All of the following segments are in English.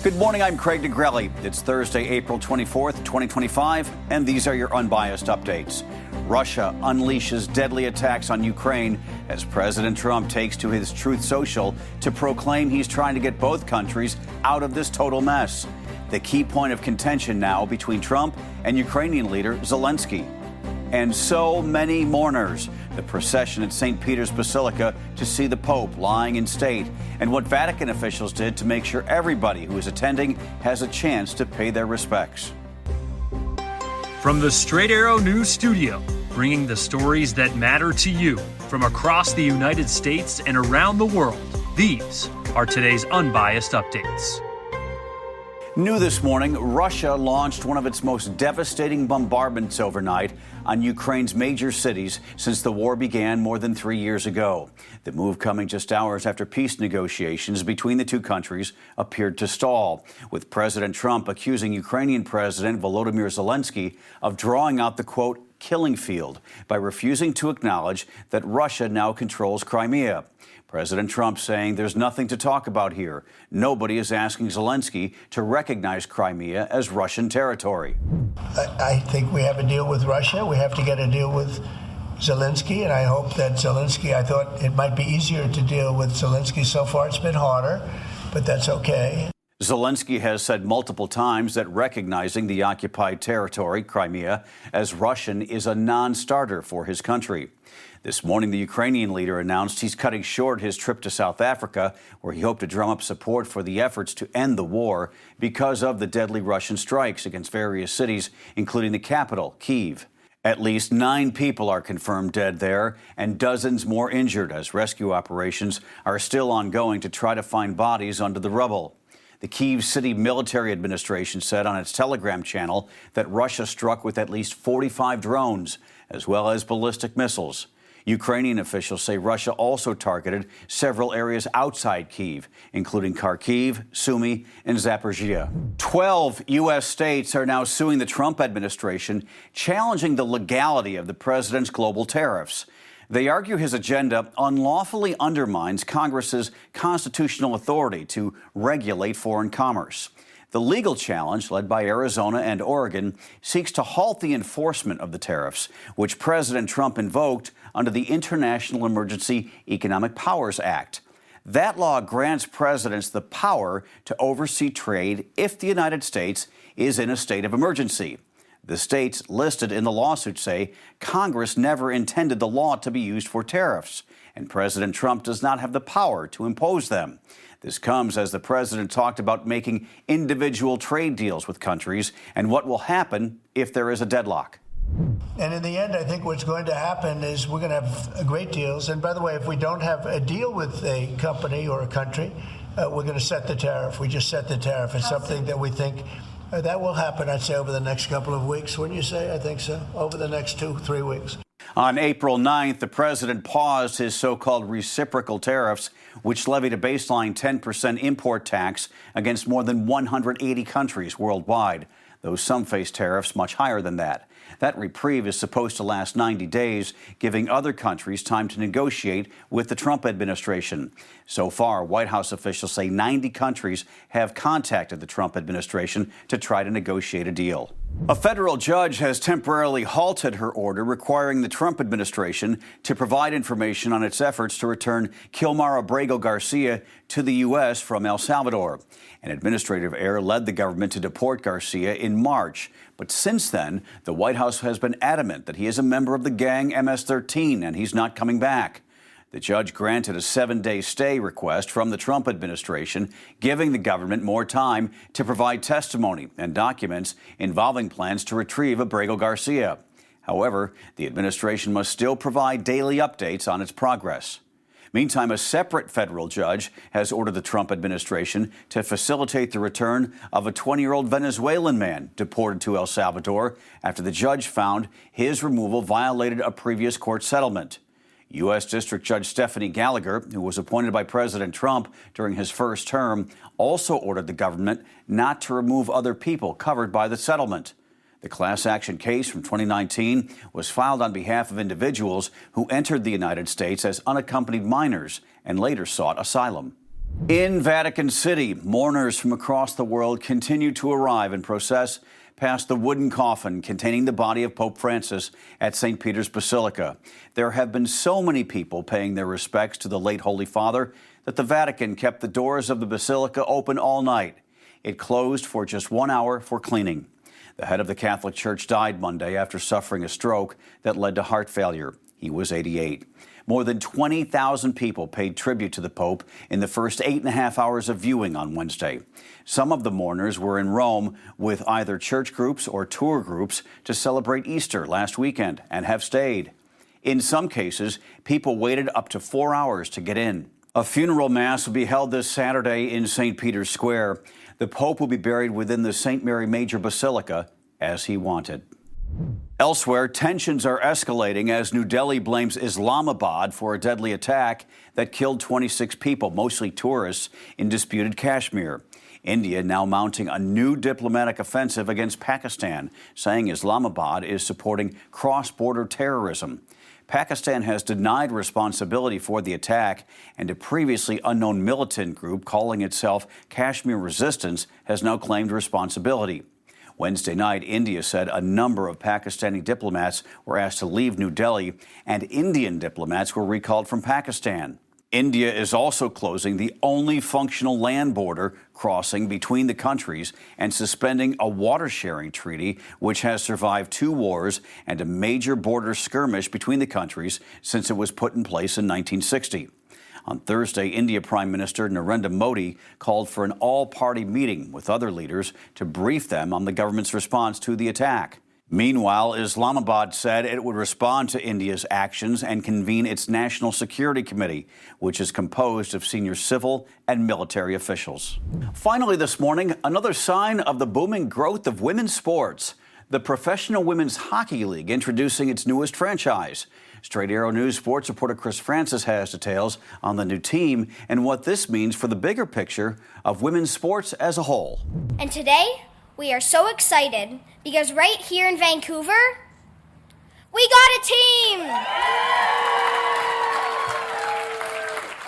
Good morning, I'm Craig Negrelli. It's Thursday, April 24th, 2025, and these are your Unbiased Updates. Russia unleashes deadly attacks on Ukraine as President Trump takes to his Truth Social to proclaim he's trying to get both countries out of this total mess. The key point of contention now between Trump and Ukrainian leader Zelensky. And so many mourners. The procession at St. Peter's Basilica to see the Pope lying in state, and what Vatican officials did to make sure everybody who is attending has a chance to pay their respects. From the Straight Arrow News Studio, bringing the stories that matter to you from across the United States and around the world, these are today's Unbiased Updates. New this morning, Russia launched one of its most devastating bombardments overnight on Ukraine's major cities since the war began more than 3 years ago. The move coming just hours after peace negotiations between the two countries appeared to stall, with President Trump accusing Ukrainian President Volodymyr Zelensky of drawing out the, quote, killing field by refusing to acknowledge that Russia now controls Crimea. President Trump saying there's nothing to talk about here. Nobody is asking Zelensky to recognize Crimea as Russian territory. I think we have a deal with Russia. We have to get a deal with Zelensky, and I hope that Zelensky, I thought it might be easier to deal with Zelensky. So far it's been harder, but that's okay. Zelensky has said multiple times that recognizing the occupied territory, Crimea, as Russian is a non-starter for his country. This morning, the Ukrainian leader announced he's cutting short his trip to South Africa, where he hoped to drum up support for the efforts to end the war because of the deadly Russian strikes against various cities, including the capital, Kyiv. At least 9 people are confirmed dead there and dozens more injured as rescue operations are still ongoing to try to find bodies under the rubble. The Kyiv City Military Administration said on its Telegram channel that Russia struck with at least 45 drones, as well as ballistic missiles. Ukrainian officials say Russia also targeted several areas outside Kyiv, including Kharkiv, Sumy, and Zaporizhia. 12 U.S. states are now suing the Trump administration, challenging the legality of the president's global tariffs. They argue his agenda unlawfully undermines Congress's constitutional authority to regulate foreign commerce. The legal challenge, led by Arizona and Oregon, seeks to halt the enforcement of the tariffs, which President Trump invoked under the International Emergency Economic Powers Act. That law grants presidents the power to oversee trade if the United States is in a state of emergency. The states listed in the lawsuit say Congress never intended the law to be used for tariffs, and President Trump does not have the power to impose them. This comes as the president talked about making individual trade deals with countries and what will happen if there is a deadlock. And in the end, I think what's going to happen is we're going to have great deals. And by the way, if we don't have a deal with a company or a country, we're going to set the tariff. We just set the tariff. It's something that we think that will happen, I'd say, over the next couple of weeks. Wouldn't you say? I think so. Over the next 2-3 weeks. On April 9th, the president paused his so-called reciprocal tariffs, which levied a baseline 10% import tax against more than 180 countries worldwide, though some face tariffs much higher than that. That reprieve is supposed to last 90 days, giving other countries time to negotiate with the Trump administration. So far, White House officials say 90 countries have contacted the Trump administration to try to negotiate a deal. A federal judge has temporarily halted her order requiring the Trump administration to provide information on its efforts to return Kilmar Abrego Garcia to the U.S. from El Salvador. An administrative error led the government to deport Garcia in March. But since then, the White House has been adamant that he is a member of the gang MS-13 and he's not coming back. The judge granted a 7-day stay request from the Trump administration, giving the government more time to provide testimony and documents involving plans to retrieve Abrego Garcia. However, the administration must still provide daily updates on its progress. Meantime, a separate federal judge has ordered the Trump administration to facilitate the return of a 20-year-old Venezuelan man deported to El Salvador after the judge found his removal violated a previous court settlement. U.S. District Judge Stephanie Gallagher, who was appointed by President Trump during his first term, also ordered the government not to remove other people covered by the settlement. The class action case from 2019 was filed on behalf of individuals who entered the United States as unaccompanied minors and later sought asylum. In Vatican City, mourners from across the world continue to arrive and process past the wooden coffin containing the body of Pope Francis at St. Peter's Basilica. There have been so many people paying their respects to the late Holy Father that the Vatican kept the doors of the Basilica open all night. It closed for just 1 hour for cleaning. The head of the Catholic Church died Monday after suffering a stroke that led to heart failure. He was 88. More than 20,000 people paid tribute to the Pope in the first 8.5 hours of viewing on Wednesday. Some of the mourners were in Rome with either church groups or tour groups to celebrate Easter last weekend and have stayed. In some cases, people waited up to 4 hours to get in. A funeral mass will be held this Saturday in St. Peter's Square. The Pope will be buried within the St. Mary Major Basilica as he wanted. Elsewhere, tensions are escalating as New Delhi blames Islamabad for a deadly attack that killed 26 people, mostly tourists, in disputed Kashmir. India now mounting a new diplomatic offensive against Pakistan, saying Islamabad is supporting cross-border terrorism. Pakistan has denied responsibility for the attack, and a previously unknown militant group calling itself Kashmir Resistance has now claimed responsibility. Wednesday night, India said a number of Pakistani diplomats were asked to leave New Delhi, and Indian diplomats were recalled from Pakistan. India is also closing the only functional land border crossing between the countries and suspending a water-sharing treaty which has survived 2 wars and a major border skirmish between the countries since it was put in place in 1960. On Thursday, India Prime Minister Narendra Modi called for an all-party meeting with other leaders to brief them on the government's response to the attack. Meanwhile, Islamabad said it would respond to India's actions and convene its National Security Committee, which is composed of senior civil and military officials. Finally this morning, another sign of the booming growth of women's sports. The Professional Women's Hockey League introducing its newest franchise. Straight Arrow News sports reporter Chris Francis has details on the new team and what this means for the bigger picture of women's sports as a whole. And today, we are so excited because right here in Vancouver, we got a team!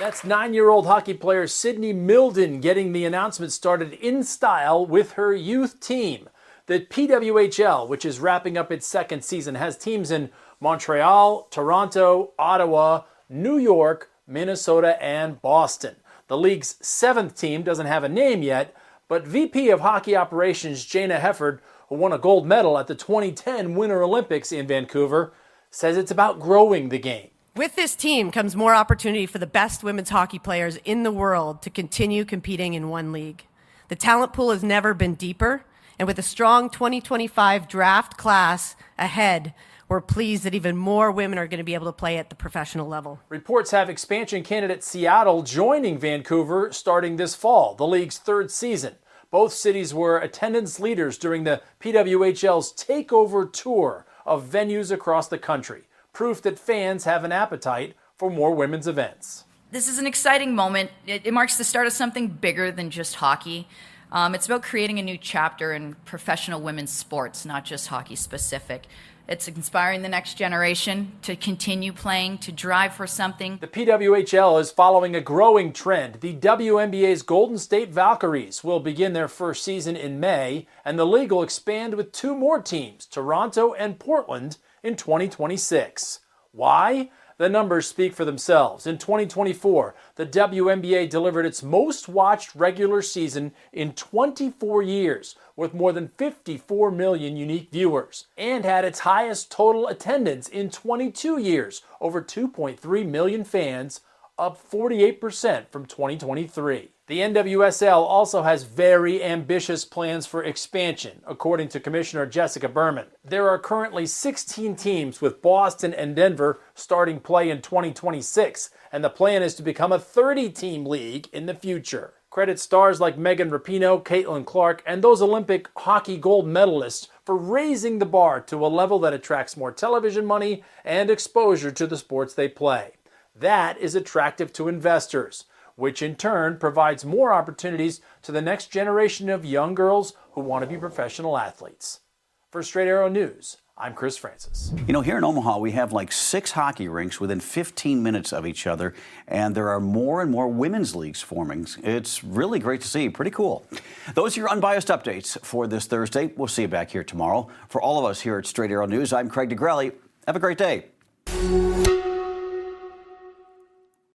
That's 9-year-old hockey player Sydney Milden getting the announcement started in style with her youth team. The PWHL, which is wrapping up its second season, has teams in Montreal, Toronto, Ottawa, New York, Minnesota, and Boston. The league's 7th team doesn't have a name yet, but VP of Hockey Operations Jana Hefford, who won a gold medal at the 2010 Winter Olympics in Vancouver, says it's about growing the game. With this team comes more opportunity for the best women's hockey players in the world to continue competing in one league. The talent pool has never been deeper, and with a strong 2025 draft class ahead, we're pleased that even more women are going to be able to play at the professional level. Reports have expansion candidate Seattle joining Vancouver starting this fall, the league's 3rd season. Both cities were attendance leaders during the PWHL's takeover tour of venues across the country, proof that fans have an appetite for more women's events. This is an exciting moment. It marks the start of something bigger than just hockey. It's about creating a new chapter in professional women's sports, not just hockey specific. It's inspiring the next generation to continue playing, to drive for something. The PWHL is following a growing trend. The WNBA's Golden State Valkyries will begin their first season in May, and the league will expand with 2 more teams, Toronto and Portland, in 2026. Why? The numbers speak for themselves. In 2024, the WNBA delivered its most watched regular season in 24 years, with more than 54 million unique viewers, and had its highest total attendance in 22 years, over 2.3 million fans, up 48% from 2023. The NWSL also has very ambitious plans for expansion, according to Commissioner Jessica Berman. There are currently 16 teams, with Boston and Denver starting play in 2026, and the plan is to become a 30-team league in the future. Credit stars like Megan Rapinoe, Caitlin Clark, and those Olympic hockey gold medalists for raising the bar to a level that attracts more television money and exposure to the sports they play. That is attractive to investors, which in turn provides more opportunities to the next generation of young girls who want to be professional athletes. For Straight Arrow News, I'm Chris Francis. You know, here in Omaha, we have like 6 hockey rinks within 15 minutes of each other, and there are more and more women's leagues forming. It's really great to see. Pretty cool. Those are your unbiased updates for this Thursday. We'll see you back here tomorrow. For all of us here at Straight Arrow News, I'm Craig DeGrelli. Have a great day.